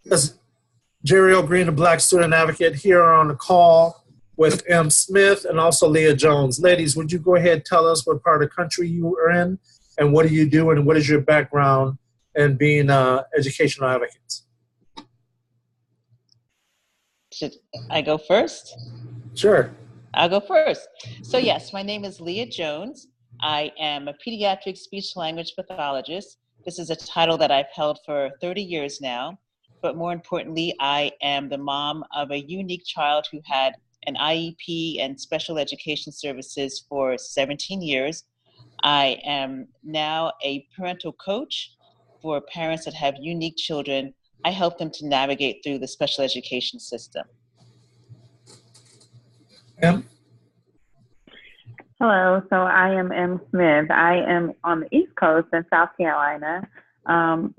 Yes, Jerry O'Green, the Black Student Advocate, here on the call with M. Smith and also Leah Jones. Ladies, would you go ahead and tell us what part of the country you are in and what do you do and what is your background in being educational advocates? Should I go first? Sure. I'll go first. So yes, my name is Leah Jones. I am a pediatric speech language pathologist. This is a title that I've held for 30 years now. But more importantly, I am the mom of a unique child who had an IEP and special education services for 17 years. I am now a parental coach for parents that have unique children. I help them to navigate through the special education system. M. Hello, so I am M. Smith. I am on the East Coast in South Carolina.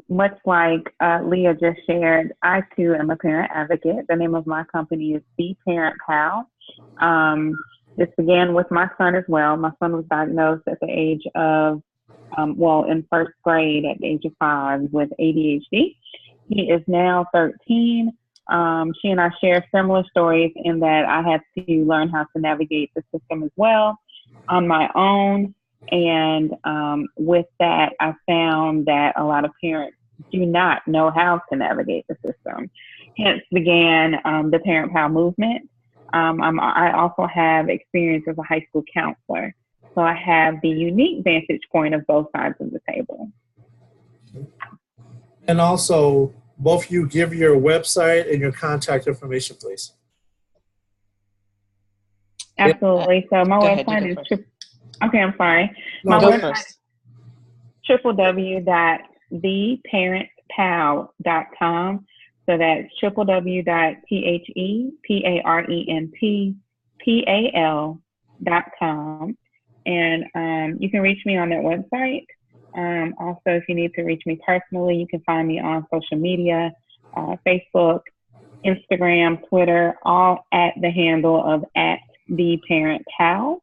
Much like Leah just shared, I too am a parent advocate. The name of my company is The Parent Pal. This began with my son as well. My son was diagnosed at the age of, in first grade at the age of 5 with ADHD. He is now 13. She and I share similar stories in that I had to learn how to navigate the system as well on my own. And with that, I found that a lot of parents do not know how to navigate the system. Hence began the Parent Pal movement. I also have experience as a high school counselor. So I have the unique vantage point of both sides of the table. And also, both of you give your website and your contact information, please. Absolutely. So my website is My website is www.theparentpal.com. So that's www.theparentpal.com. And you can reach me on that website. Also, if you need to reach me personally, you can find me on social media, Facebook, Instagram, Twitter, all at the handle of @theparentpal.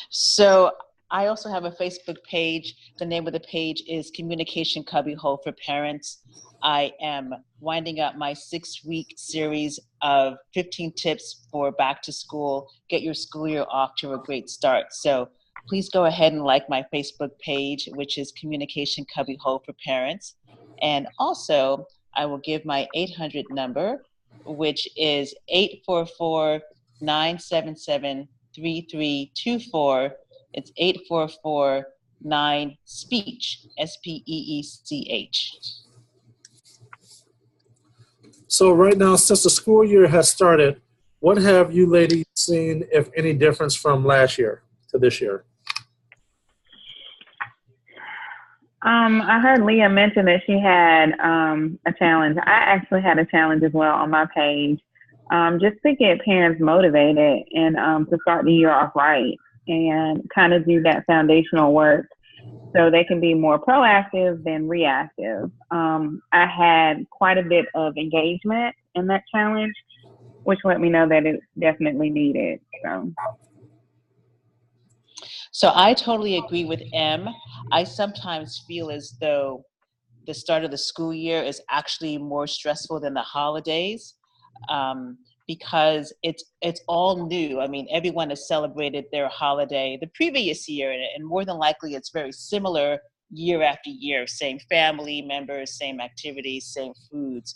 So I also have a Facebook page. The name of the page is Communication Cubbyhole for Parents. I am winding up my 6-week series of 15 tips for back to school. Get your school year off to a great start. So please go ahead and like my Facebook page, which is Communication Cubbyhole for Parents. And also, I will give my 800 number, which is 844-977-3324. It's 844-9-SPEECH, SPEECH. So right now, since the school year has started, what have you ladies seen, if any, difference from last year to this year? I heard Leah mention that she had a challenge. I actually had a challenge as well on my page, just to get parents motivated and to start the year off right and kind of do that foundational work so they can be more proactive than reactive. I had quite a bit of engagement in that challenge, which let me know that it's definitely needed. So I totally agree with M. I sometimes feel as though the start of the school year is actually more stressful than the holidays because it's all new. I mean, everyone has celebrated their holiday the previous year, and more than likely it's very similar year after year, same family members, same activities, same foods.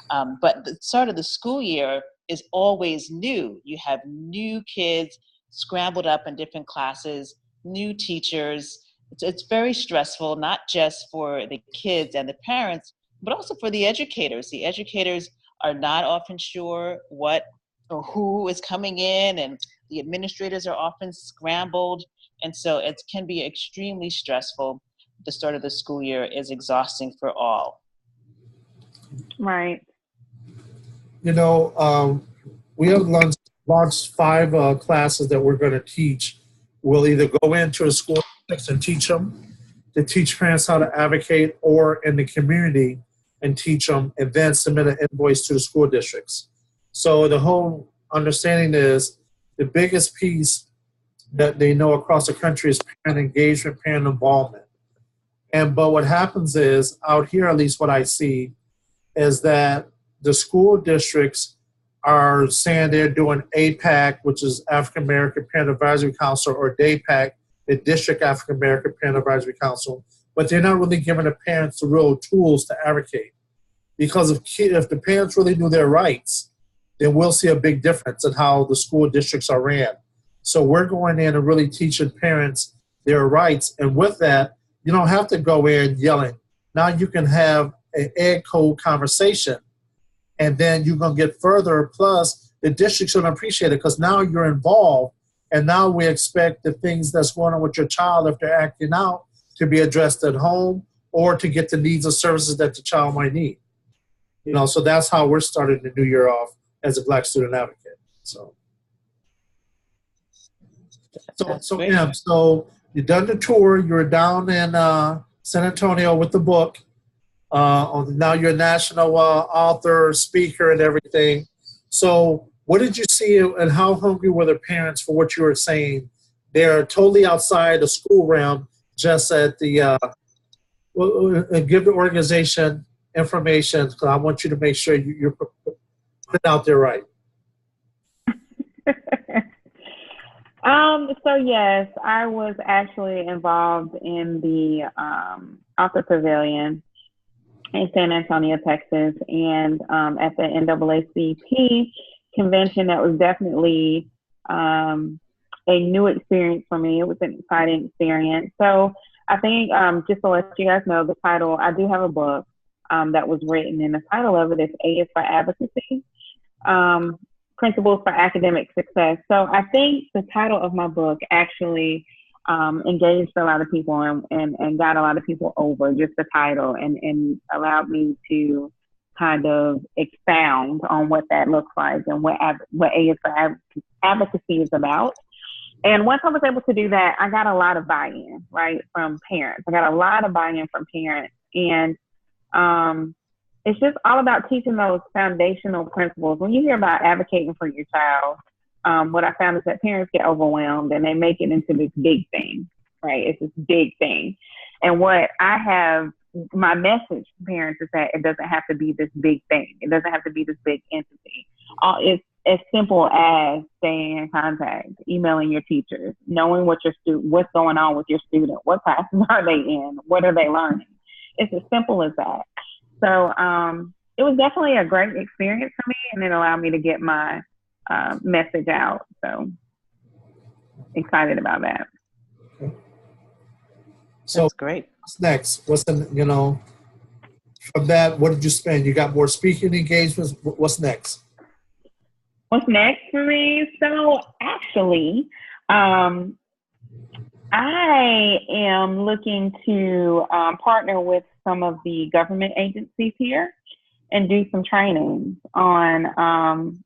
But the start of the school year is always new. You have new kids scrambled up in different classes, new teachers. It's very stressful, not just for the kids and the parents, but also for the educators. The educators are not often sure what or who is coming in, and the administrators are often scrambled. And so it can be extremely stressful. The start of the school year is exhausting for all. Right. You know, we have launched 5 classes that we're going to teach. We'll either go into a school and teach them, to teach parents how to advocate, or in the community and teach them, and then submit an invoice to the school districts. So the whole understanding is the biggest piece that they know across the country is parent engagement, parent involvement. But what happens is, out here, at least what I see, is that the school districts are saying they're doing APAC, which is African American Parent Advisory Council, or DAPAC, the District African American Parent Advisory Council, but they're not really giving the parents the real tools to advocate. Because if the parents really knew their rights, then we'll see a big difference in how the school districts are ran. So we're going in and really teaching parents their rights. And with that, you don't have to go in yelling. Now you can have an ed code conversation, and then you're going to get further. Plus, the district's going to appreciate it because now you're involved, and now we expect the things that's going on with your child, if they're acting out, to be addressed at home or to get the needs and services that the child might need. So that's how we're starting the new year off as a Black student advocate. So you've done the tour. You're down in San Antonio with the book. Now you're a national author, speaker, and everything. So what did you see, and how hungry were the parents for what you were saying? They're totally outside the school realm, just at the give the organization information, because I want you to make sure you're putting out there right. So yes, I was actually involved in the Author Pavilion in San Antonio, Texas, and at the NAACP convention. That was definitely a new experience for me. It was an exciting experience. So I think just to let you guys know, the title, I do have a book that was written, and the title of it is A is for Advocacy, Principles for Academic Success. So I think the title of my book actually engaged a lot of people and got a lot of people over just the title, and allowed me to kind of expound on what that looks like and what A is for Advocacy is about. And once I was able to do that, I got a lot of buy-in, right, from parents. I got a lot of buy-in from parents. And it's just all about teaching those foundational principles. When you hear about advocating for your child, what I found is that parents get overwhelmed and they make it into this big thing, right? It's this big thing. And what I have, my message to parents is that it doesn't have to be this big thing. It doesn't have to be this big entity. It's as simple as staying in contact, emailing your teachers, knowing what's going on with your student, what classes are they in, what are they learning. It's as simple as that. So it was definitely a great experience for me, and it allowed me to get my message out. So excited about that. So that's great. What's next? From that, what did you spend? You got more speaking engagements. What's next? What's next for me? So actually, I am looking to partner with some of the government agencies here and do some training on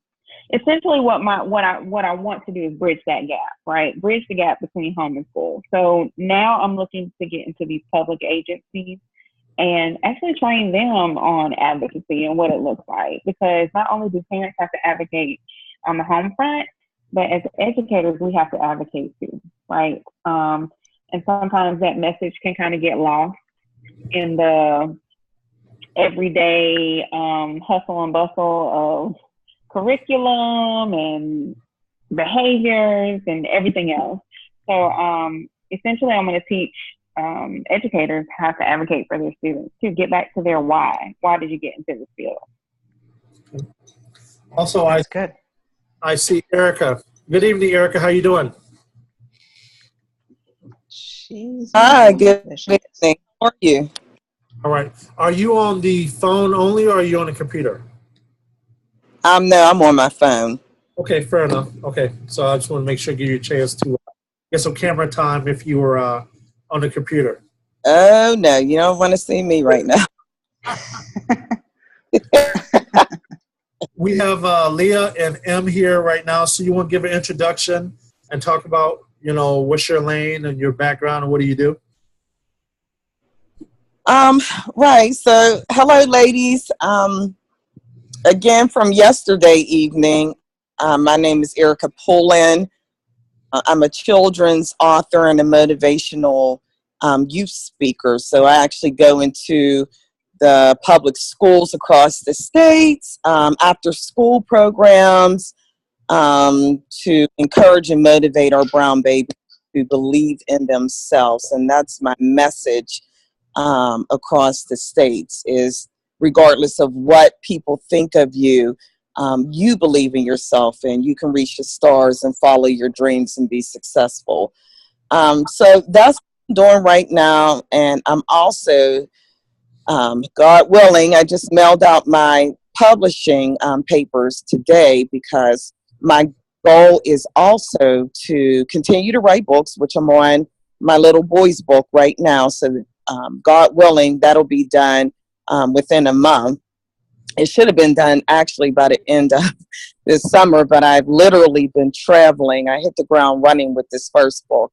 essentially what I want to do is bridge that gap, right? Bridge the gap between home and school. So now I'm looking to get into these public agencies and actually train them on advocacy and what it looks like. Because not only do parents have to advocate on the home front, but as educators, we have to advocate too, right? And sometimes that message can kind of get lost in the everyday hustle and bustle of curriculum and behaviors and everything else. So essentially, I'm going to teach educators how to advocate for their students, to get back to their why. Why did you get into this field? Also, good. I see Erica. Good evening, Erica. How you doing? Hi, good evening. How are you? All right. Are you on the phone only, or are you on a computer? No, I'm on my phone. Okay, fair enough. Okay, so I just want to make sure I give you a chance to get some camera time if you were on the computer. Oh, no, you don't want to see me right now. We have Leah and M here right now, so you want to give an introduction and talk about, what's your lane and your background and what do you do? Right. So, hello, ladies. Again, from yesterday evening, my name is Erica Pullen. I'm a children's author and a motivational youth speaker. So I actually go into the public schools across the states, after school programs, to encourage and motivate our brown babies to believe in themselves. And that's my message across the states is regardless of what people think of you, you believe in yourself and you can reach the stars and follow your dreams and be successful. So that's what I'm doing right now. And I'm also, God willing, I just mailed out my publishing papers today because my goal is also to continue to write books, which I'm on my little boy's book right now. So God willing, that'll be done within a month. It should have been done actually by the end of this summer, but I've literally been traveling. I hit the ground running with this first book.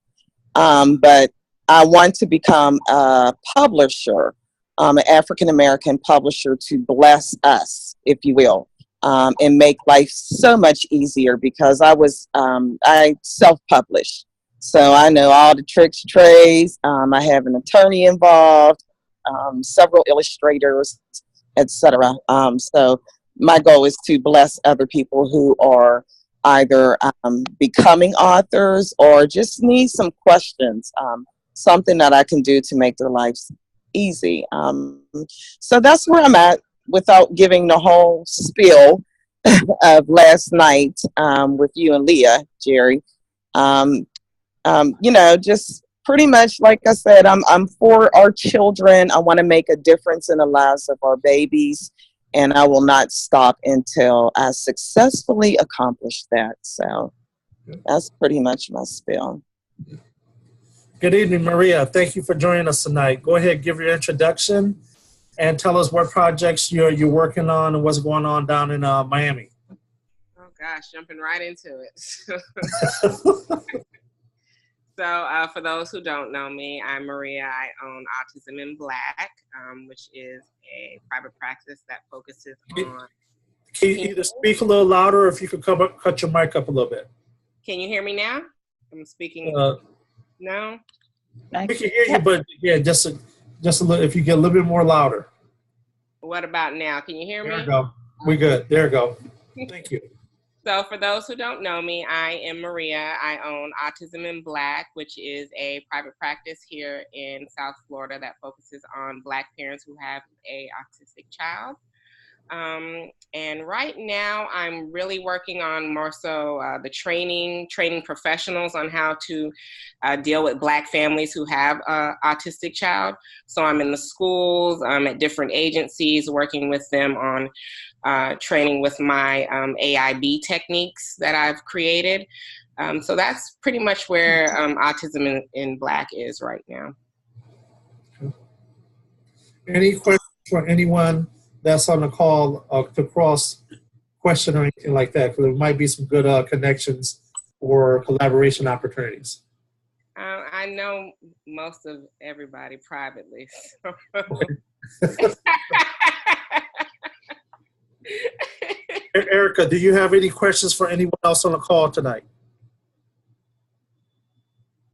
But I want to become a publisher, an African-American publisher to bless us, if you will. And make life so much easier because I self-published. So I know all the tricks, trades. I have an attorney involved, several illustrators, etc. So my goal is to bless other people who are either becoming authors or just need some questions, something that I can do to make their lives easy. So that's where I'm at, without giving the whole spiel of last night with you and Leah, Jerry. Just pretty much, like I said, I'm for our children. I want to make a difference in the lives of our babies, and I will not stop until I successfully accomplish that. So that's pretty much my spiel. Good evening, Maria. Thank you for joining us tonight. Go ahead, give your introduction and tell us what projects you're working on and what's going on down in Miami. Oh gosh, jumping right into it. So for those who don't know me, I'm Maria. I own Autism in Black, which is a private practice that focuses on... Can you either speak a little louder or if you could cut your mic up a little bit? Can you hear me now? I'm speaking... No? We can hear you, but yeah, just a little, if you get a little bit more louder. What about now? Can you hear me? There we go. We good. There we go. Thank you. So for those who don't know me, I am Maria. I own Autism in Black, which is a private practice here in South Florida that focuses on Black parents who have a autistic child. And right now I'm really working on more so the training professionals on how to deal with Black families who have an autistic child. So I'm in the schools, I'm at different agencies working with them on training with my AIB techniques that I've created. So that's pretty much where Autism in Black is right now. Any questions for anyone that's on the call to cross question or anything like that? Because there might be some good connections or collaboration opportunities. I know most of everybody privately. So. Erica, do you have any questions for anyone else on the call tonight?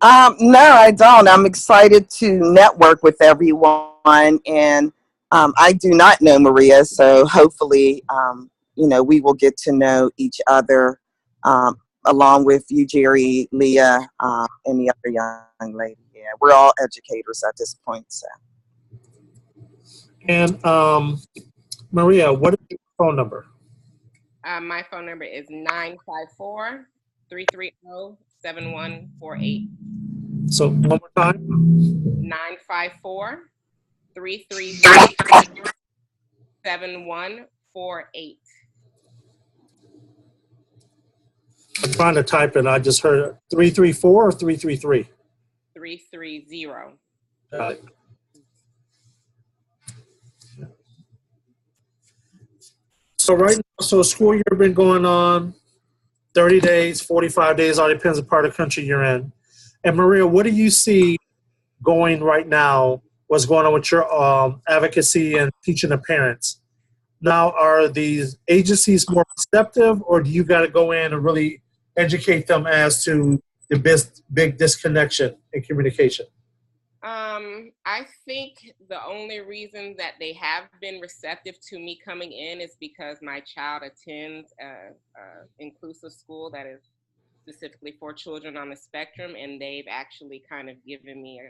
No, I don't. I'm excited to network with everyone, and I do not know Maria, so hopefully, we will get to know each other, along with you, Jerry, Leah, and the other young lady. Yeah, we're all educators at this point. So. And Maria, what is your phone number? My phone number is 954-330-7148. So one more time. 954-330-7148. I'm trying to type it. I just heard 334 or 333? 330. Got it. So right now, so school year been going on 30 days, 45 days, all depends on the part of the country you're in. And Maria, what do you see going right now? What's going on with your advocacy and teaching the parents? Now, are these agencies more receptive, or do you got to go in and really educate them as to the big disconnection in communication? I think the only reason that they have been receptive to me coming in is because my child attends a inclusive school that is specifically for children on the spectrum, and they've actually kind of given me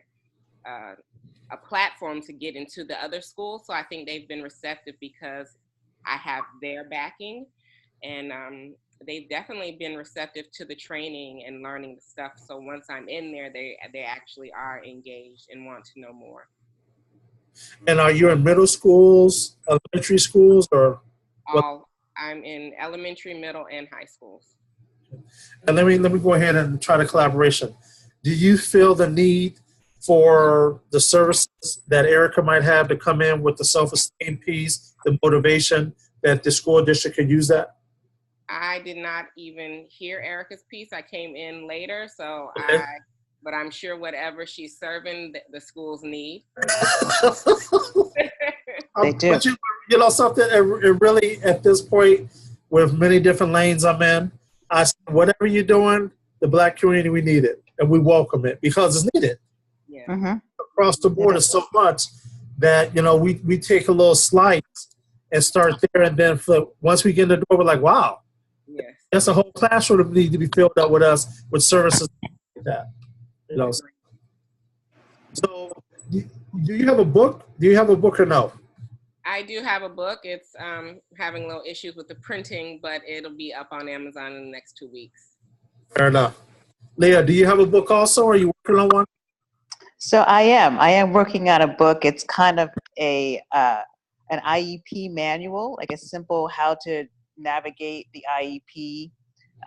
a platform to get into the other schools. So I think they've been receptive because I have their backing, and they've definitely been receptive to the training and learning the stuff. So once I'm in there, they actually are engaged and want to know more. And are you in middle schools, elementary schools, or? I'm in elementary, middle, and high schools. And let me go ahead and try the collaboration. Do you feel the need for the services that Erica might have to come in with the self-esteem piece, the motivation, that the school district could use that? I did not even hear Erica's piece. I came in later, so okay. But I'm sure whatever she's serving, the schools need. They do. But you know something, it really, at this point, with many different lanes I'm in, I said, whatever you're doing, the Black community, we need it. And we welcome it because it's needed. Yeah. Mm-hmm. Across the board is so much that, you know, we take a little slice and start there, and then once we get in the door, we're like, wow. Yes. That's a whole classroom that need to be filled up with us with services like that. You know. So, do you have a book? Do you have a book or no? I do have a book. It's having little issues with the printing, but it'll be up on Amazon in the next 2 weeks. Fair enough. Leah, do you have a book also? Or are you working on one? So I am working on a book. It's kind of an IEP manual, like a simple how to navigate the IEP.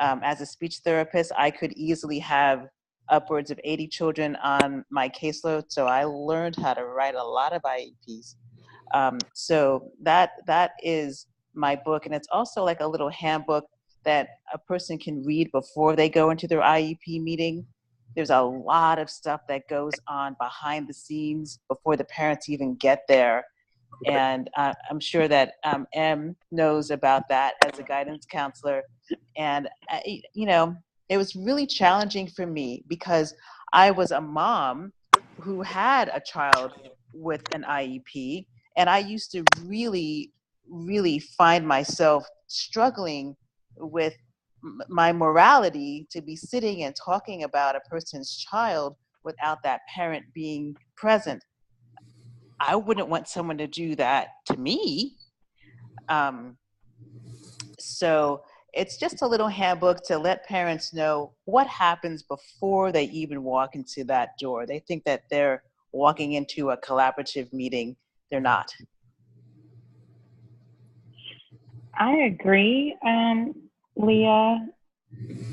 As a speech therapist, I could easily have upwards of 80 children on my caseload, so I learned how to write a lot of IEPs. So that is my book, and it's also like a little handbook that a person can read before they go into their IEP meeting. There's a lot of stuff that goes on behind the scenes before the parents even get there. And I'm sure that Em knows about that as a guidance counselor. And, you know, it was really challenging for me because I was a mom who had a child with an IEP. And I used to really, really find myself struggling with my morality to be sitting and talking about a person's child without that parent being present. I wouldn't want someone to do that to me. So it's just a little handbook to let parents know what happens before they even walk into that door. They think that they're walking into a collaborative meeting. They're not. I agree, Leah,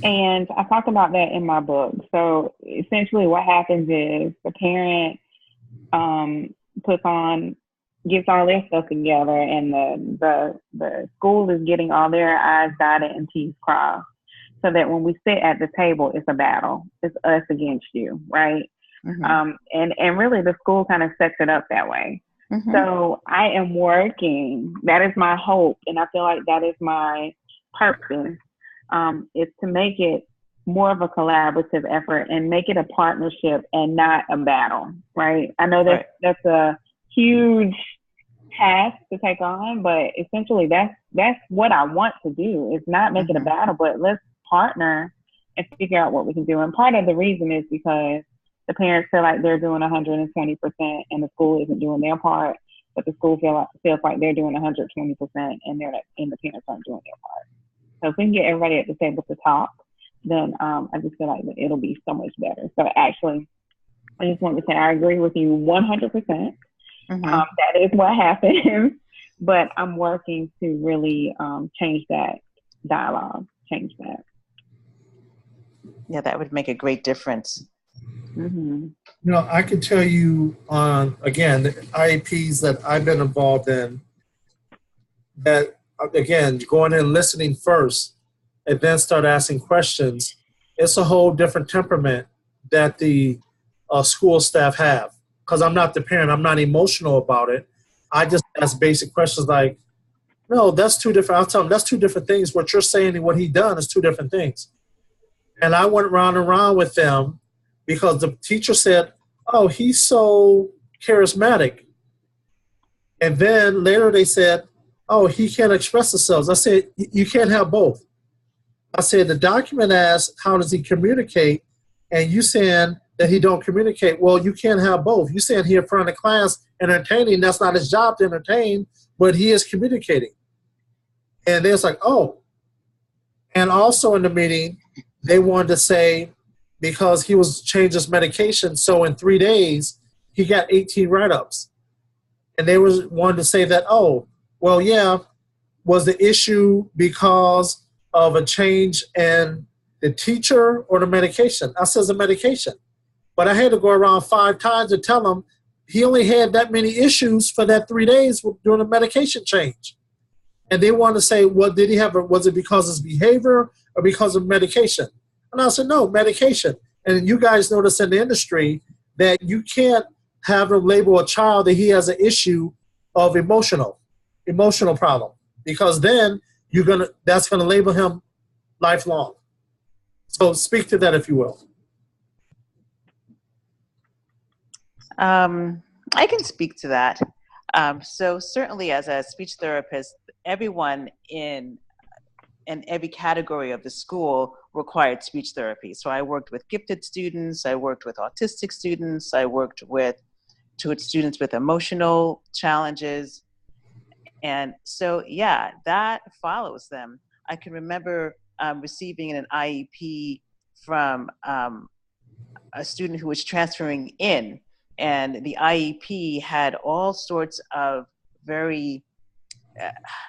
and I talked about that in my book. So essentially what happens is the parent gets all their stuff together, and the school is getting all their I's dotted and T's crossed, so that when we sit at the table, it's a battle. It's us against you, right? Mm-hmm. And really the school kind of sets it up that way. Mm-hmm. So I am working, that is my hope, and I feel like that is my purpose, is to make it more of a collaborative effort and make it a partnership and not a battle, right? I know that's a huge task to take on, but essentially that's what I want to do. It's not make it a battle, but let's partner and figure out what we can do. And part of the reason is because the parents feel like they're doing 120% and the school isn't doing their part, but the school feels like they're doing 120% and the parents aren't doing their part. So if we can get everybody at the table to talk, then I just feel like it'll be so much better. So actually, I just want to say I agree with you 100%. Mm-hmm. That is what happens, but I'm working to really change that dialogue, change that. Yeah, that would make a great difference. Mm-hmm. You know, I can tell you on, again, the IEPs that I've been involved in, that, again, going in listening first and then start asking questions, it's a whole different temperament that the school staff have. Because I'm not the parent, I'm not emotional about it. I just ask basic questions like, no, that's two different, I'll tell them, that's two different things. What you're saying and what he done is two different things. And I went round and round with them because the teacher said, oh, he's so charismatic. And then later they said, oh, he can't express himself. I said, you can't have both. I said, the document asks, how does he communicate? And you saying that he don't communicate. Well, you can't have both. You saying he in front of the class entertaining. That's not his job to entertain, but he is communicating. And they was like, oh. And also in the meeting, they wanted to say, because he was changed his medication, so in 3 days, he got 18 write-ups. And they wanted to say that, oh, well, yeah, was the issue because of a change in the teacher or the medication? I said the medication. But I had to go around 5 times to tell him he only had that many issues for that 3 days during the medication change. And they wanted to say, well, did he have, was it because of his behavior or because of medication? And I said, no, medication. And you guys notice in the industry that you can't have him label a child that he has an issue of emotional problem, because then that's gonna label him lifelong. So speak to that, if you will. I can speak to that. So certainly as a speech therapist, everyone in every category of the school required speech therapy. So I worked with gifted students, I worked with autistic students, I worked with students with emotional challenges. And so, yeah, that follows them. I can remember receiving an IEP from a student who was transferring in, and the IEP had all sorts of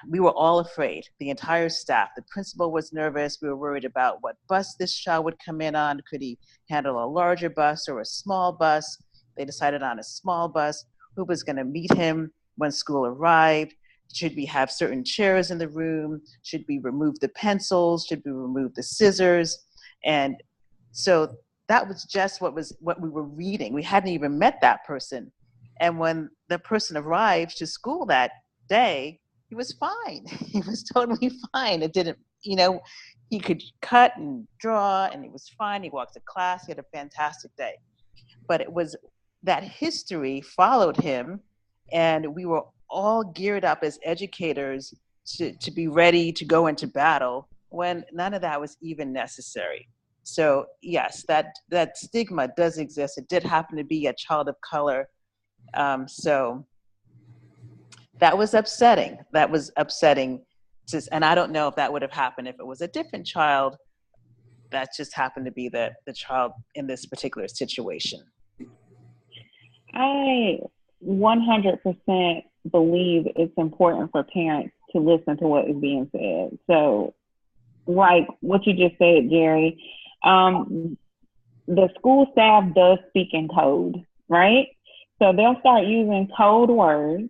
we were all afraid, the entire staff. The principal was nervous. We were worried about what bus this child would come in on. Could he handle a larger bus or a small bus? They decided on a small bus. Who was going to meet him when school arrived? Should we have certain chairs in the room? Should we remove the pencils? Should we remove the scissors? And so that was just what we were reading. We hadn't even met that person. And when the person arrived to school that day, he was fine. He was totally fine. It didn't, he could cut and draw and he was fine. He walked to class. He had a fantastic day. But it was that history followed him, and we were all geared up as educators to be ready to go into battle when none of that was even necessary. So yes, that stigma does exist. It did happen to be a child of color. So that was upsetting. And I don't know if that would have happened if it was a different child. That just happened to be the child in this particular situation. I 100% believe it's important for parents to listen to what is being said. So, like what you just said, Jerry, the school staff does speak in code, right? So they'll start using code words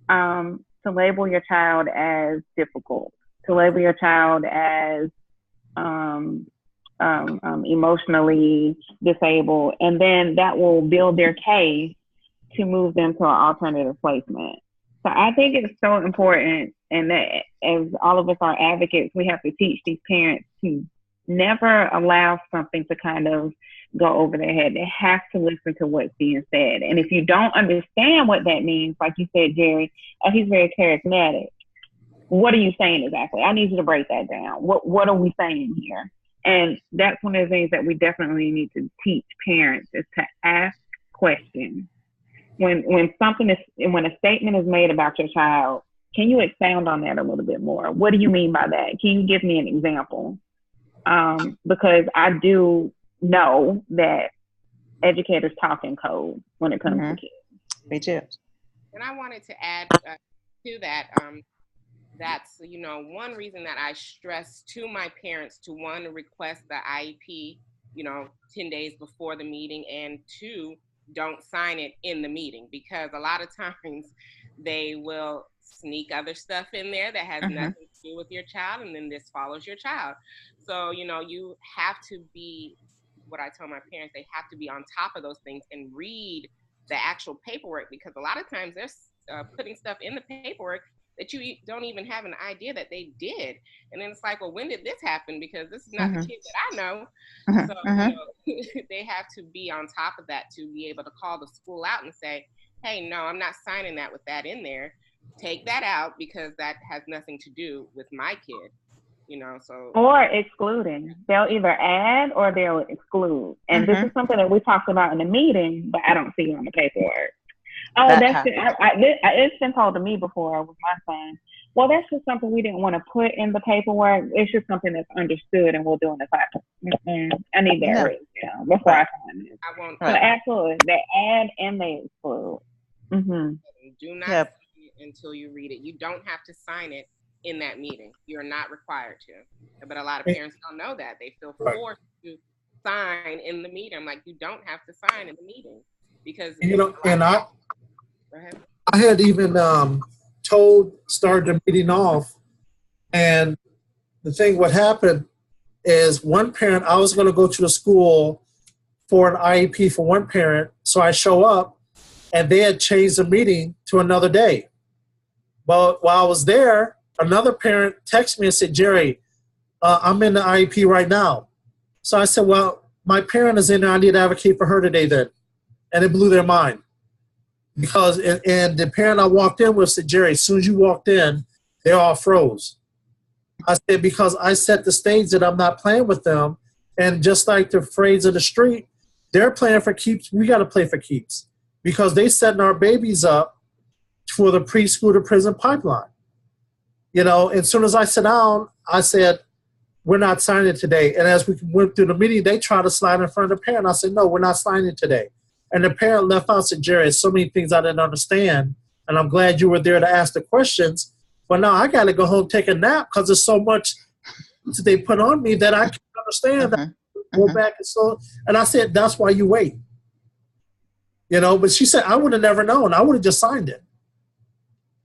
to label your child as difficult, to label your child as emotionally disabled, and then that will build their case to move them to an alternative placement. So I think it's so important, and that as all of us are advocates, we have to teach these parents to never allow something to kind of go over their head. They have to listen to what's being said. And if you don't understand what that means, like you said, Jerry, he's very charismatic. What are you saying exactly? I need you to break that down. What are we saying here? And that's one of the things that we definitely need to teach parents, is to ask questions. When a statement is made about your child, can you expound on that a little bit more? What do you mean by that? Can you give me an example? Because I do know that educators talk in code when it comes to kids. Me too. And I wanted to add to that, that's, one reason that I stress to my parents to, one, request the IEP, 10 days before the meeting, and 2, don't sign it in the meeting, because a lot of times they will sneak other stuff in there that has nothing to do with your child, and then this follows your child. So, you have to be, what I tell my parents, they have to be on top of those things and read the actual paperwork, because a lot of times they're putting stuff in the paperwork that you don't even have an idea that they did. And then it's like, well, when did this happen? Because this is not the kid that I know. So, they have to be on top of that to be able to call the school out and say, hey, no, I'm not signing that with that in there. Take that out because that has nothing to do with my kid. So. Or excluding. They'll either add or they'll exclude. And this is something that we talked about in the meeting, but I don't see on the paperwork. Oh, it's been told to me before with my son. Well, that's just something we didn't want to put in the paperwork. It's just something that's understood, and we'll do in the class. I need that before I sign it. I won't. So absolutely, they add and they exclude. Do not sign it until you read it. You don't have to sign it in that meeting. You're not required to. But a lot of parents don't know that. They feel forced to sign in the meeting. I'm like, you don't have to sign in the meeting because and I had even started the meeting off, and the thing what happened is one parent, I was going to go to the school for an IEP for one parent, so I show up, and they had changed the meeting to another day. But while I was there, another parent texted me and said, Jerry, I'm in the IEP right now. So I said, well, my parent is in there. I need to advocate for her today then. And it blew their mind. Because, and the parent I walked in with said, Jerry, as soon as you walked in, they all froze. I said, because I set the stage that I'm not playing with them. And just like the phrase of the street, they're playing for keeps. We got to play for keeps. Because they setting our babies up for the preschool to prison pipeline. As soon as I sat down, I said, we're not signing today. And as we went through the meeting, they tried to slide in front of the parent. I said, no, we're not signing today. And the parent left out and said, Jerry, there's so many things I didn't understand. And I'm glad you were there to ask the questions. But now I got to go home, take a nap because there's so much that they put on me that I can't understand. Go back and I said, that's why you wait. But she said, I would have never known. I would have just signed it.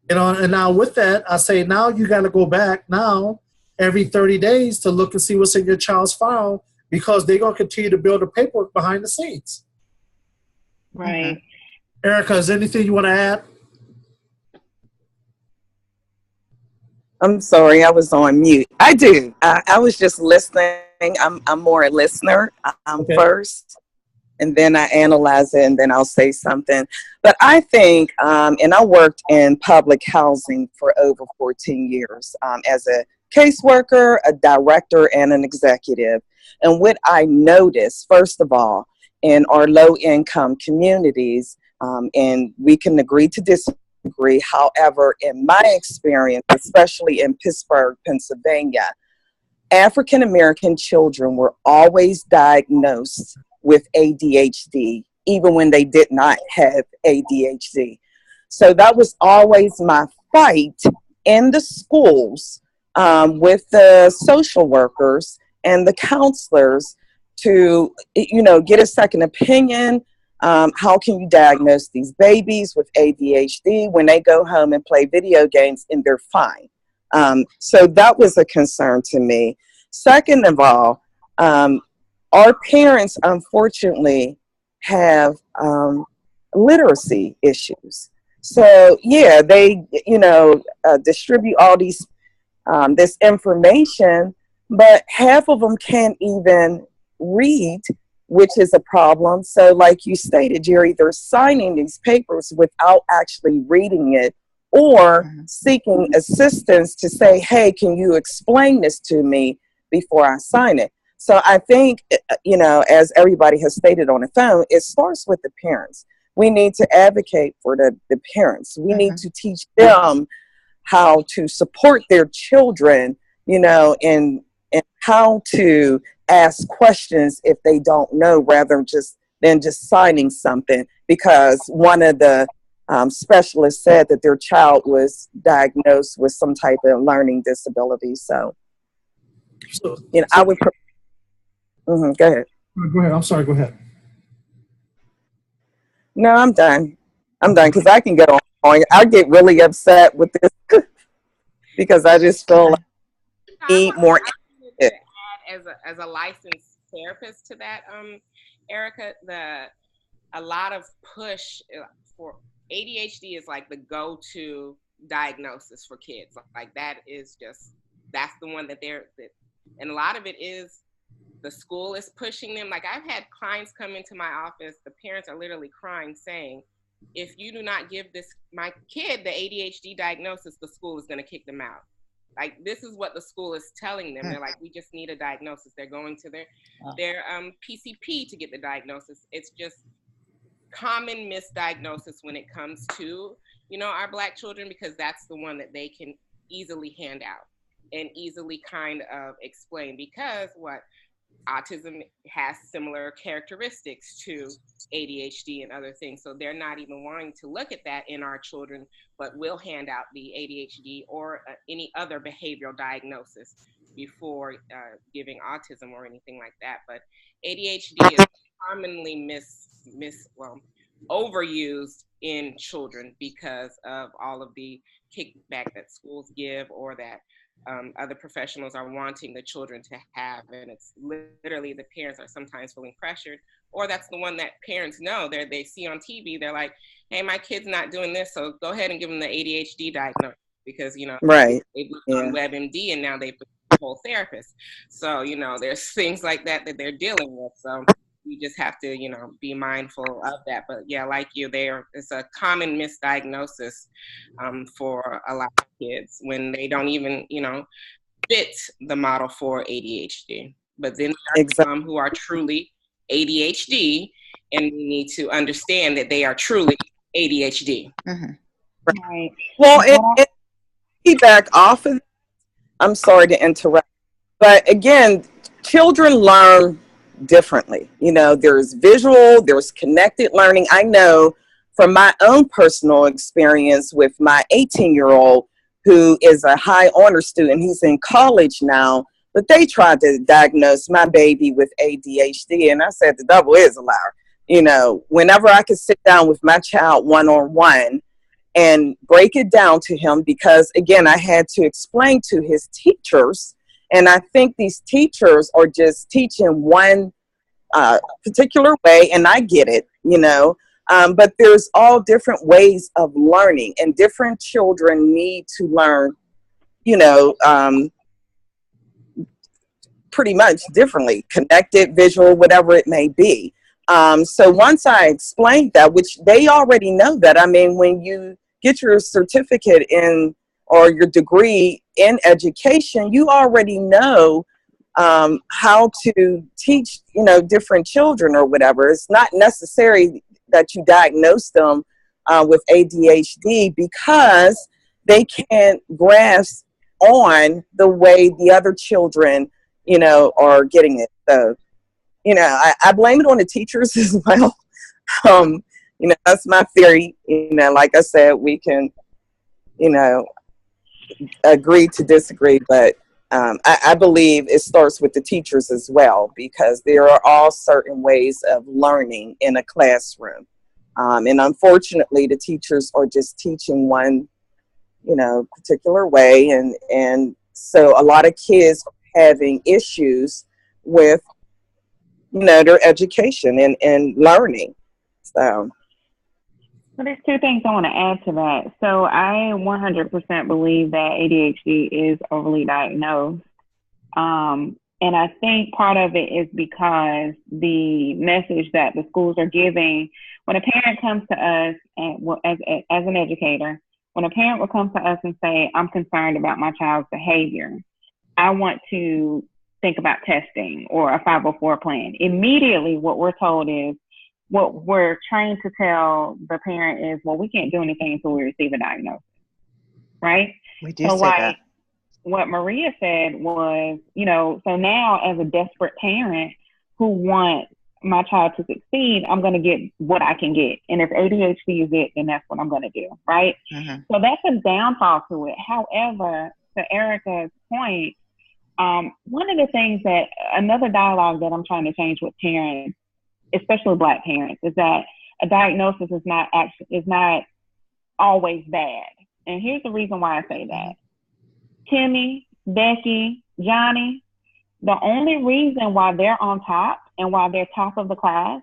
And now with that, I say, now you got to go back now every 30 days to look and see what's in your child's file because they're going to continue to build the paperwork behind the scenes. Right. Erica, is there anything you want to add? I'm sorry, I was on mute. I do. I was just listening. I'm more a listener first, and then I analyze it, and then I'll say something. But I think, and I worked in public housing for over 14 years as a caseworker, a director, and an executive. And what I noticed, first of all, in our low-income communities, and we can agree to disagree. However, in my experience, especially in Pittsburgh, Pennsylvania, African-American children were always diagnosed with ADHD, even when they did not have ADHD. So that was always my fight in the schools with the social workers and the counselors to, get a second opinion. How can you diagnose these babies with ADHD when they go home and play video games and they're fine? So that was a concern to me. Second of all, our parents, unfortunately, have literacy issues. So, yeah, they, distribute all this information, but half of them can't even read, which is a problem. So like you stated, Jerry, they're signing these papers without actually reading it or seeking assistance to say, hey, can you explain this to me before I sign it? So I think, as everybody has stated on the phone, it starts with the parents. We need to advocate for the parents. We need to teach them how to support their children, and how to ask questions if they don't know, rather than just signing something. Because one of the specialists said that their child was diagnosed with some type of learning disability. So, I would. Go ahead. Go ahead. I'm sorry. Go ahead. No, I'm done. Because I can go on. I get really upset with this because I just feel like I need more. As a licensed therapist to that, Erica, a lot of push for ADHD is like the go-to diagnosis for kids. Like that is that's the one that and a lot of it is the school is pushing them. Like I've had clients come into my office, the parents are literally crying saying, if you do not give my kid the ADHD diagnosis, the school is going to kick them out. Like this is what the school is telling them. They're like, we just need a diagnosis. They're going to their PCP to get the diagnosis. It's just common misdiagnosis when it comes to, our Black children, because that's the one that they can easily hand out and easily kind of explain, because autism has similar characteristics to ADHD and other things. So they're not even wanting to look at that in our children, but will hand out the ADHD or any other behavioral diagnosis before giving autism or anything like that. But ADHD is commonly overused in children because of all of the kickback that schools give, or that other professionals are wanting the children to have. And it's literally the parents are sometimes feeling pressured, or that's the one that parents know they see on TV. They're like, hey, my kid's not doing this, so go ahead and give them the ADHD diagnosis, because, Right. they've looked on WebMD and now they've been a whole therapist. So, there's things like that they're dealing with. So you just have to, be mindful of that. But yeah, like it's a common misdiagnosis for a lot of kids when they don't even, fit the model for ADHD. But then there are some who are truly ADHD, and we need to understand that they are truly ADHD. Mm-hmm. Right. Well, and feedback off of, I'm sorry to interrupt, but again, children learn differently. There's visual, there's connected learning. I know from my own personal experience with my 18-year-old who is a high honor student. He's in college now, but they tried to diagnose my baby with ADHD, and I said the devil is a liar. Whenever I could sit down with my child one-on-one and break it down to him, because again, I had to explain to his teachers. And I think these teachers are just teaching one particular way, and I get it, but there's all different ways of learning, and different children need to learn, pretty much differently, connected, visual, whatever it may be. So once I explained that, which they already know that, when you get your certificate or your degree in education, you already know how to teach, different children or whatever. It's not necessary that you diagnose them with ADHD, because they can't grasp on the way the other children, are getting it. So, I blame it on the teachers as well. That's my theory. Like I said, we can, agree to disagree, but I believe it starts with the teachers as well, because there are all certain ways of learning in a classroom. And unfortunately, the teachers are just teaching one, particular way. And so a lot of kids are having issues with, their education and learning. So. Well, there's two things I want to add to that. So I 100% believe that ADHD is overly diagnosed. And I think part of it is because the message that the schools are giving, when a parent comes to us, and as an educator, when a parent will come to us and say, I'm concerned about my child's behavior, I want to think about testing or a 504 plan. Immediately, what we're told is, what we're trained to tell the parent is, well, we can't do anything until we receive a diagnosis, right? We do say that. What Maria said was, so now as a desperate parent who wants my child to succeed, I'm going to get what I can get. And if ADHD is it, then that's what I'm going to do, right? Mm-hmm. So that's a downfall to it. However, to Erica's point, one of the things another dialogue that I'm trying to change with parents, especially Black parents, is that a diagnosis is not always bad. And here's the reason why I say that. Timmy, Becky, Johnny, the only reason why they're on top and why they're top of the class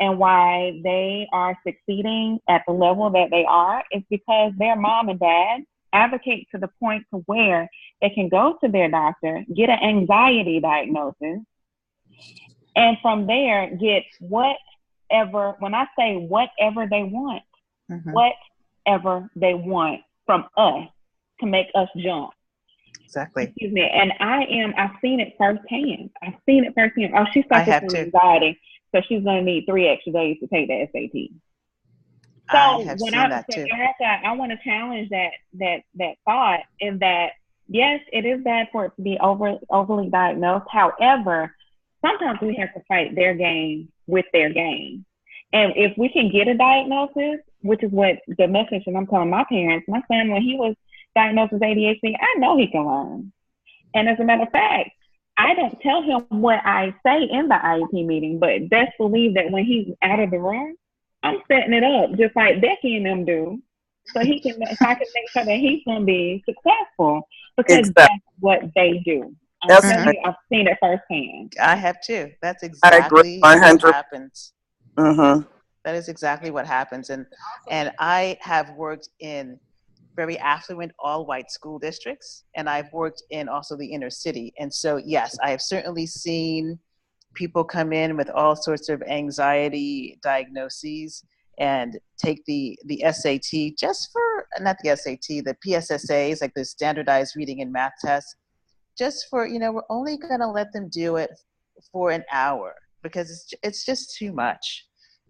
and why they are succeeding at the level that they are is because their mom and dad advocate to the point to where they can go to their doctor, get an anxiety diagnosis, and from there get whatever, when I say whatever they want, whatever they want from us to make us jump. Exactly. Excuse me. And I've seen it firsthand. Oh, she's suffering from anxiety, so she's going to need 3 extra days to take the SAT. So Erica, I want to challenge that thought in that, yes, it is bad for it to be overly diagnosed. However, sometimes we have to fight their game with their game. And if we can get a diagnosis, which is what the message that I'm telling my parents, my son, when he was diagnosed with ADHD, I know he can learn. And as a matter of fact, I don't tell him what I say in the IEP meeting, but best believe that when he's out of the room, I'm setting it up just like Becky and them do, so I can make sure that he's going to be successful, because that's what they do. I've seen it firsthand. I have too. That's exactly what happens. Mm-hmm. That is exactly what happens. And I have worked in very affluent all-white school districts, and I've worked in also the inner city. And so, yes, I have certainly seen people come in with all sorts of anxiety diagnoses and take the SAT not the SAT, the PSSAs, like the standardized reading and math tests, just for, we're only going to let them do it for an hour because it's just too much.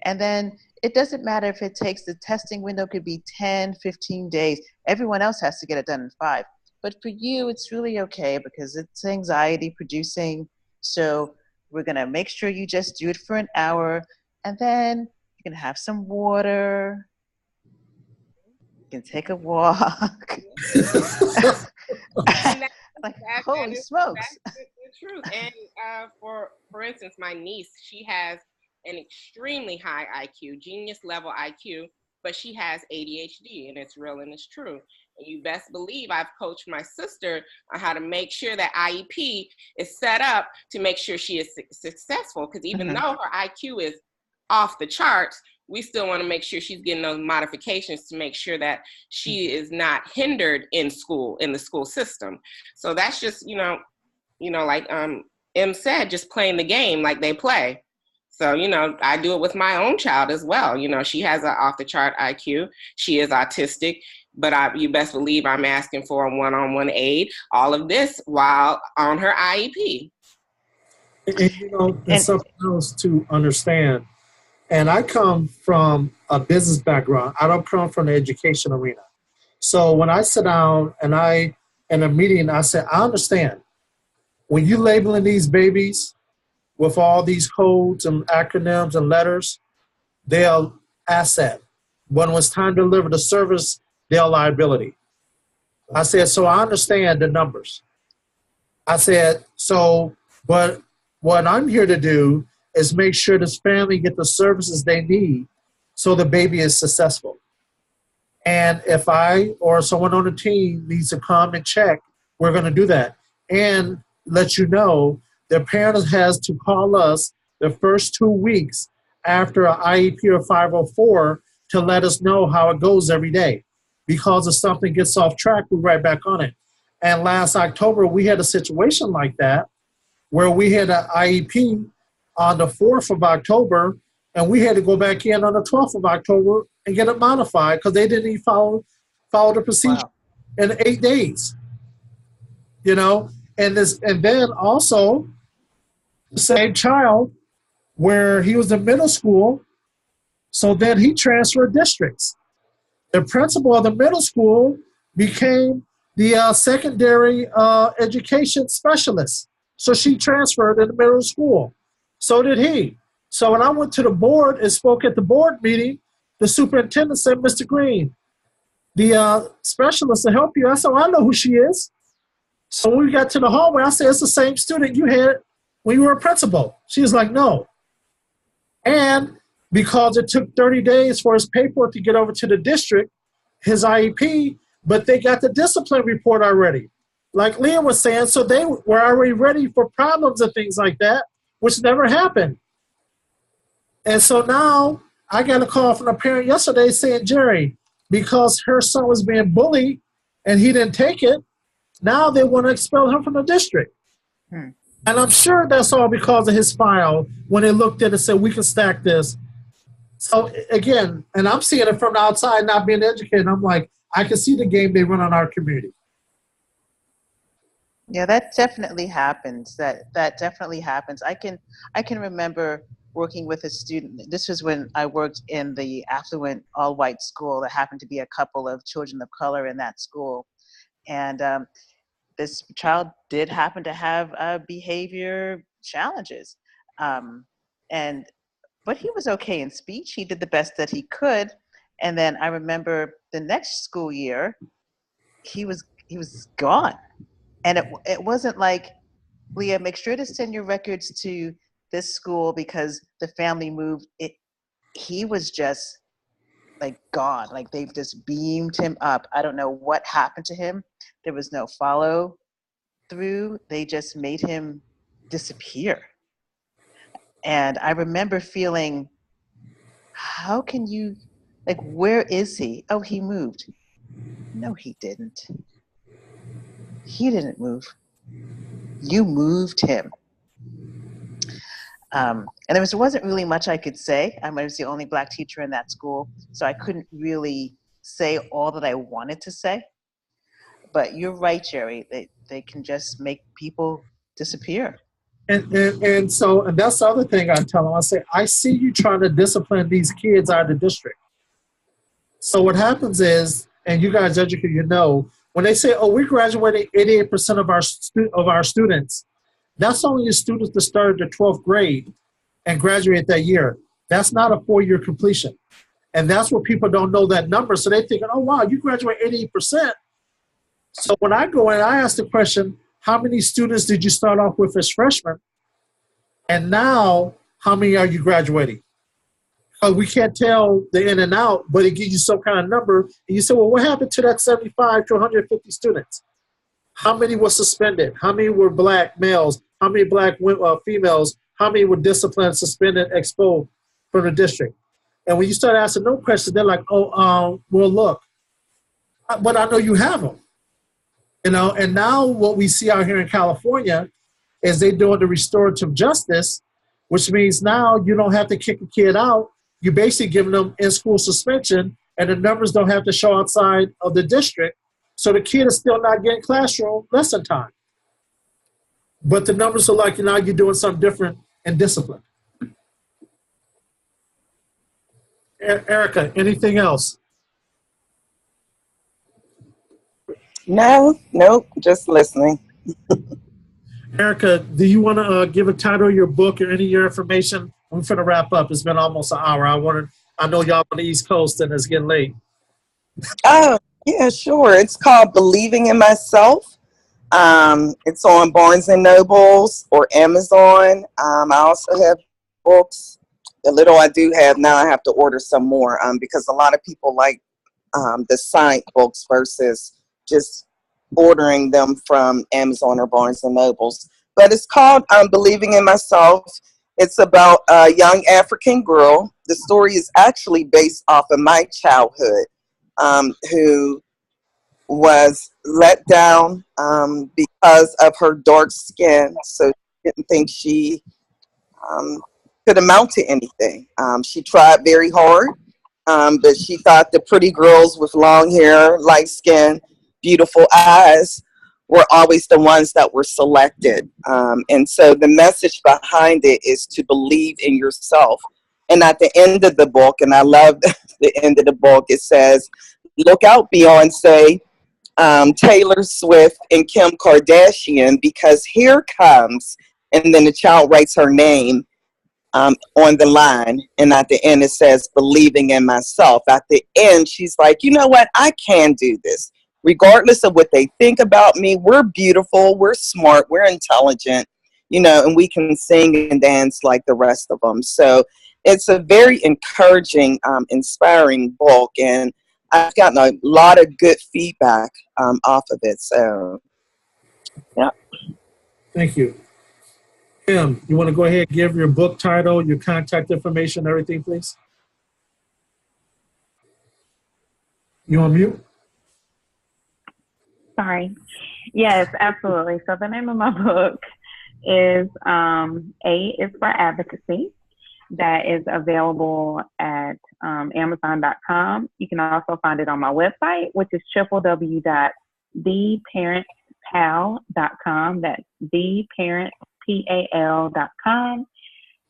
And then it doesn't matter if it takes, the testing window could be 10, 15 days. Everyone else has to get it done in 5. But for you, it's really okay because it's anxiety producing. So we're going to make sure you just do it for an hour, and then you can have some water. You can take a walk. Holy smokes. That's the truth. And for instance, my niece, she has an extremely high IQ, genius level IQ, but she has ADHD, and it's real and it's true. And you best believe I've coached my sister on how to make sure that IEP is set up to make sure she is successful. Because even though her IQ is off the charts, we still want to make sure she's getting those modifications to make sure that she is not hindered in school, in the school system. So that's just, like M said, just playing the game like they play. So, I do it with my own child as well. She has an off the chart IQ. She is autistic, but you best believe I'm asking for a one-on-one aid. All of this while on her IEP. And something else to understand. And I come from a business background. I don't come from the education arena. So when I sit down and in a meeting, I say, I understand. When you labeling these babies with all these codes and acronyms and letters, they're asset. When it's time to deliver the service, they're liability. I said, so I understand the numbers. I said, but what I'm here to do is make sure this family get the services they need so the baby is successful. And if I or someone on the team needs to come and check, we're going to do that. And let you know, the parent has to call us the first 2 weeks after an IEP or 504 to let us know how it goes every day. Because if something gets off track, we're right back on it. And last October, we had a situation like that where we had an IEP on the 4th of October, and we had to go back in on the 12th of October and get it modified because they didn't even follow the procedure in 8 days. And then also the same child where he was in middle school, so then he transferred districts. The principal of the middle school became the secondary education specialist. So she transferred in the middle school. So did he. So when I went to the board and spoke at the board meeting, the superintendent said, Mr. Green, the specialist to help you. I said, well, I know who she is. So when we got to the hallway, I said, it's the same student you had when you were a principal. She was like, no. And because it took 30 days for his paperwork to get over to the district, his IEP, but they got the discipline report already. Like Leah was saying, so they were already ready for problems and things like that, which never happened. And so now I got a call from a parent yesterday saying, Jerry, because her son was being bullied and he didn't take it. Now they want to expel him from the district. And I'm sure that's all because of his file when they looked at it and said, we can stack this. So again, and I'm seeing it from the outside, not being educated. I'm like, I can see the game they run on our community. Yeah, that definitely happens. That definitely happens. I can remember working with a student. This was when I worked in the affluent all-white school. There happened to be a couple of children of color in that school, and this child did happen to have behavior challenges, but he was okay in speech. He did the best that he could, and then I remember the next school year, he was gone. And it wasn't like, Leah, make sure to send your records to this school because the family moved. He was just like gone. Like they've just beamed him up. I don't know what happened to him. There was no follow through. They just made him disappear. And I remember feeling, how can you, like, where is he? Oh, he moved. No, he didn't. He didn't move. You moved him. And there wasn't really much I could say. I was the only Black teacher in that school, so I couldn't really say all that I wanted to say. But you're right, Jerry. They can just make people disappear. And so that's the other thing I tell them. I say, I see you trying to discipline these kids out of the district. So what happens is, and you guys educate, you know, when they say, oh, we graduated 88% of our students, that's only the students that started the 12th grade and graduate that year. That's not a 4-year completion. And that's what people don't know that number. So they think, oh, wow, you graduate 88%. So when I go in, I ask the question, how many students did you start off with as freshmen? And now, how many are you graduating? We can't tell the in and out, but it gives you some kind of number. And you say, well, what happened to that 75 to 150 students? How many were suspended? How many were Black males? How many Black females? How many were disciplined, suspended, exposed from the district? And when you start asking no questions, they're like, well, look, but I know you have them. You know, and now what we see out here in California is they're doing the restorative justice, which means now you don't have to kick a kid out. You're basically giving them in-school suspension, and the numbers don't have to show outside of the district. So the kid is still not getting classroom lesson time. But the numbers are like, now you're doing something different in discipline. Erica, anything else? No, nope, just listening. Erica, do you want to give a title of your book or any of your information? I'm going to wrap up. It's been almost an hour. I know y'all on the East Coast and it's getting late. Oh, yeah, sure. It's called Believing in Myself. It's on Barnes and Nobles or Amazon. I also have books. The little I do have now, I have to order some more because a lot of people like the signed books versus just ordering them from Amazon or Barnes and Nobles. But it's called Believing in Myself. It's about a young African girl. The story is actually based off of my childhood, who was let down because of her dark skin. So she didn't think she could amount to anything. She tried very hard, but she thought the pretty girls with long hair, light skin, beautiful eyes were always the ones that were selected. And so the message behind it is to believe in yourself. And at the end of the book, and I love the end of the book, it says, look out, Beyonce, Taylor Swift, and Kim Kardashian, because here comes, and then the child writes her name on the line, and at the end it says, believing in myself. At the end, she's like, you know what, I can do this. Regardless of what they think about me, we're beautiful, we're smart, we're intelligent, you know, and we can sing and dance like the rest of them. So it's a very encouraging, inspiring book, and I've gotten a lot of good feedback off of it. So, yeah. Thank you. Kim, you want to go ahead and give your book title, your contact information, everything, please? You on mute? Sorry. Yes, absolutely. So the name of my book is A is for Advocacy. That is available at Amazon.com. You can also find it on my website, which is www.theparentspal.com. That's theparentspal.com.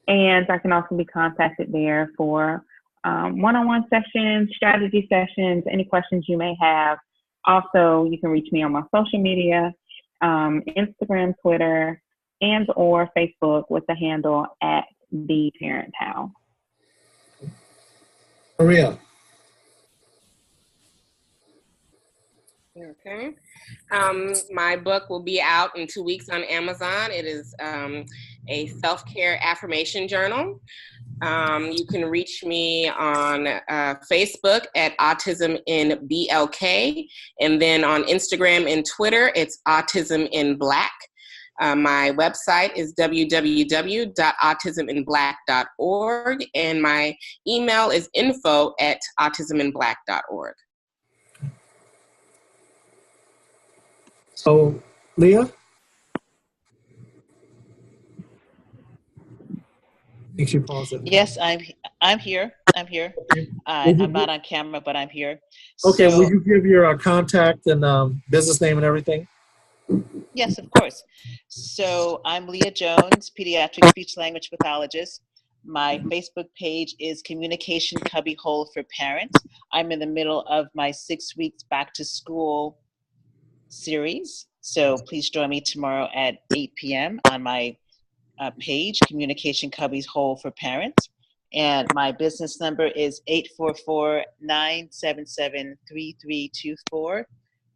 And I can also be contacted there for one-on-one sessions, strategy sessions, any questions you may have. Also, you can reach me on my social media, Instagram, Twitter, and or Facebook with the handle at The Parent Pal. Maria. Okay. My book will be out in 2 weeks on Amazon. It is a self-care affirmation journal. You can reach me on Facebook at Autism in BLK, and then on Instagram and Twitter, it's Autism in Black. My website is www.autisminblack.org, and my email is info@autisminblack.org. So, Leah? I think she paused it. Yes, I'm here. I'm here. I'm not on camera, but I'm here. Okay, So, will you give your contact and business name and everything? yes, of course. So I'm Leah Jones, pediatric speech language pathologist. My Facebook page is Communication Cubbyhole for Parents. I'm in the middle of my 6 weeks back to school series. So please join me tomorrow at 8 p.m. on my page, Communication Cubbyhole for Parents. And my business number is 844-977-3324.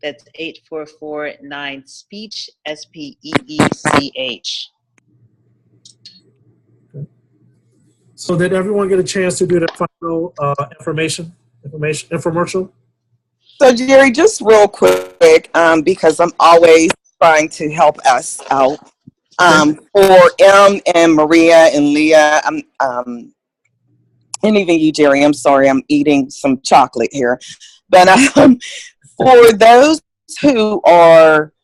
That's 844-9-SPEECH, SPEECH. Okay. So did everyone get a chance to do the final infomercial? So Jerry, just real quick, because I'm always trying to help us out. For M and Maria and Leah, and even you, Jerry, I'm sorry, I'm eating some chocolate here. But for those who are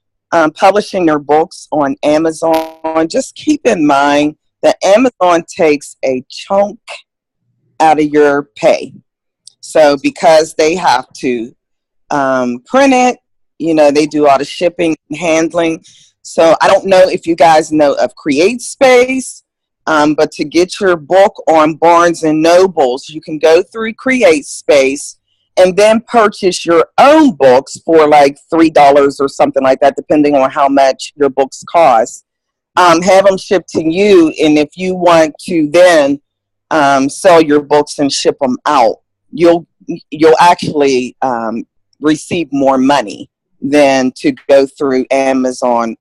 publishing their books on Amazon, just keep in mind that Amazon takes a chunk out of your pay. So because they have to print it, they do all the shipping and handling. So I don't know if you guys know of CreateSpace, but to get your book on Barnes and Nobles, you can go through CreateSpace and then purchase your own books for like $3 or something like that, depending on how much your books cost. Have them shipped to you, and if you want to then sell your books and ship them out, you'll actually receive more money than to go through Amazon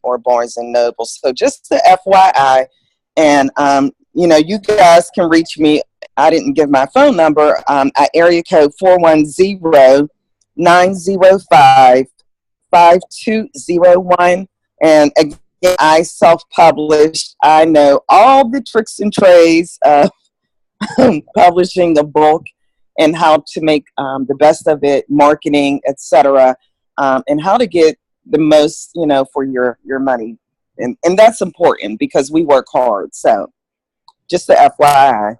or Barnes and Noble. So just the FYI, and you guys can reach me. I didn't give my phone number at area code 410-905-5201. And again, I self-published. I know all the tricks and trades of publishing a book and how to make the best of it, marketing, etc., and how to get the most, for your money. And that's important because we work hard. So just the FYI.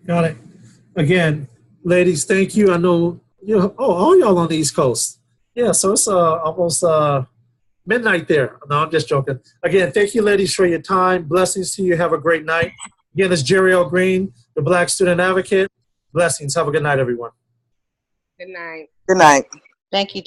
Got it. Again, ladies, thank you. I know all y'all on the East Coast. Yeah, so it's almost midnight there. No, I'm just joking. Again, thank you, ladies, for your time. Blessings to you. Have a great night. Again, it's Jerry L. Green, the Black Student Advocate. Blessings. Have a good night, everyone. Good night. Good night. Thank you,